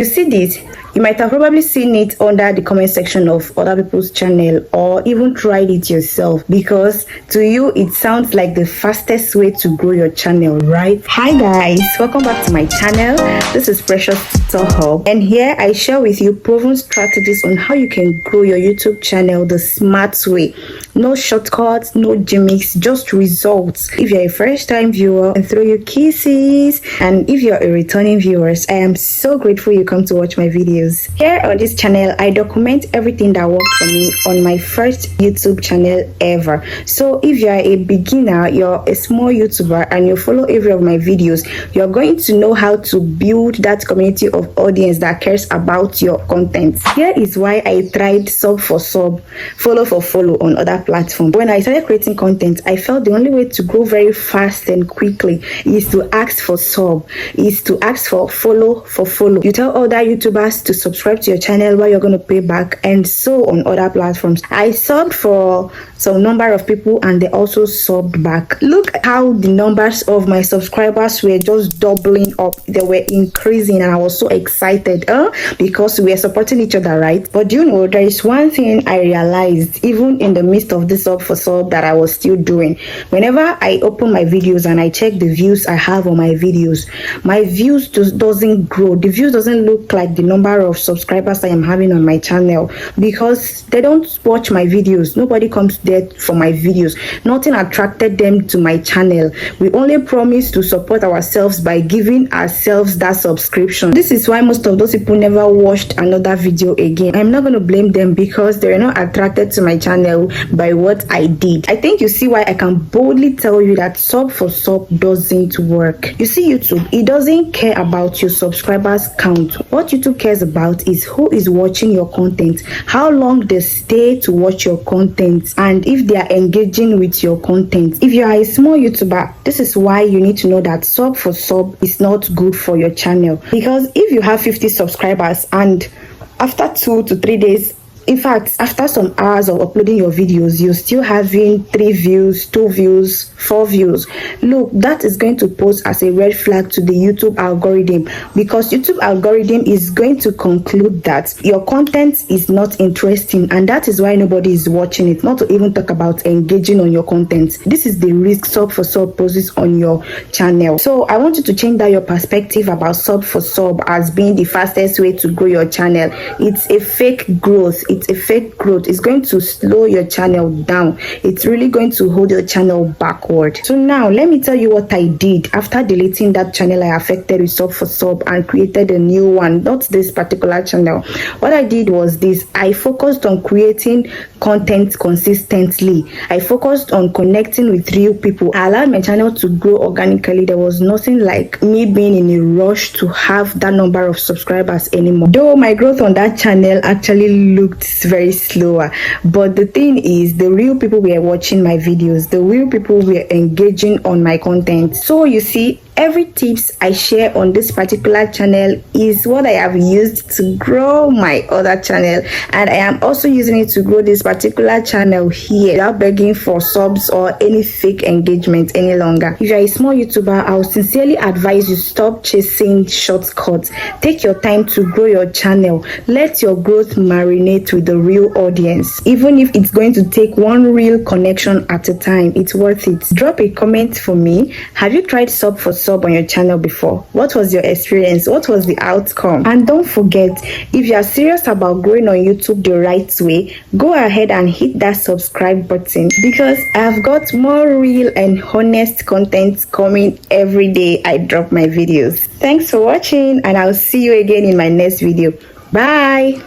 You see this? You might have probably seen it under the comment section of other people's channel, or even tried it yourself, because to you it sounds like the fastest way to grow your channel, right? Hi guys, welcome back to my channel. This is Precious Tutor Hub, and here I share with you proven strategies on how you can grow your YouTube channel the smart way. No shortcuts, no gimmicks, just results. If you're a first time viewer, and throw you kisses, and if you're a returning viewer, I am so grateful you come to watch my videos. Here on this channel, I document everything that worked for me on my first YouTube channel ever. So if you are a beginner, you're a small YouTuber, and you follow every of my videos, you're going to know how to build that community of audience that cares about your content. Here is why I tried sub for sub, follow for follow on other platforms. When I started creating content, I felt the only way to grow very fast and quickly is to ask for sub, is to ask for follow for follow. You tell other YouTubers to subscribe to your channel while you're going to pay back, and so on other platforms. I subbed for some number of people, and they also subbed back. Look how the numbers of my subscribers were just doubling up. They were increasing, and I was so excited because we are supporting each other, right? But you know, there is one thing I realized even in the midst of this sub for sub that I was still doing. Whenever I open my videos and I check the views I have on my videos, my views just doesn't grow. The views doesn't look like the number of subscribers I am having on my channel, because they don't watch my videos. Nobody comes there for my videos. Nothing attracted them to my channel. We only promise to support ourselves by giving ourselves that subscription. This is why most of those people never watched another video again. I'm not going to blame them, because they're not attracted to my channel by what I did. I think you see why I can boldly tell you that sub for sub doesn't work. You see, YouTube, it doesn't care about your subscribers count. What YouTube cares about is who is watching your content, how long they stay to watch your content, and if they are engaging with your content. If you are a small YouTuber, this is why you need to know that sub for sub is not good for your channel. Because if you have 50 subscribers and after 2 to 3 days, in fact, after some hours of uploading your videos, you're still having 3 views, 2 views, 4 views. Look, that is going to pose as a red flag to the YouTube algorithm, because YouTube algorithm is going to conclude that your content is not interesting, and that is why nobody is watching it, not to even talk about engaging on your content. This is the risk sub for sub poses on your channel. So I want you to change that your perspective about sub for sub as being the fastest way to grow your channel. It's a fake growth. It's a fake growth. It's going to slow your channel down. It's really going to hold your channel backward. So now let me tell you what I did after deleting that channel I affected with sub for sub and created a new one, not this particular channel. What I did was this: I focused on creating content consistently. I focused on connecting with real people. I allowed my channel to grow organically. There was nothing like me being in a rush to have that number of subscribers anymore. Though my growth on that channel actually looked very slower, but the thing is, the real people were watching my videos, the real people were engaging on my content. So you see, every tips I share on this particular channel is what I have used to grow my other channel, and I am also using it to grow this particular channel here without begging for subs or any fake engagement any longer. If you're a small YouTuber, I would sincerely advise you stop chasing shortcuts. Take your time to grow your channel. Let your growth marinate with the real audience. Even if it's going to take one real connection at a time, it's worth it. Drop a comment for me. Have you tried sub for sub on your channel before? What was your experience? What was the outcome? And don't forget, if you are serious about growing on YouTube the right way, go ahead and hit that subscribe button, because I've got more real and honest content coming every day I drop my videos. Thanks for watching, and I'll see you again in my next video. Bye.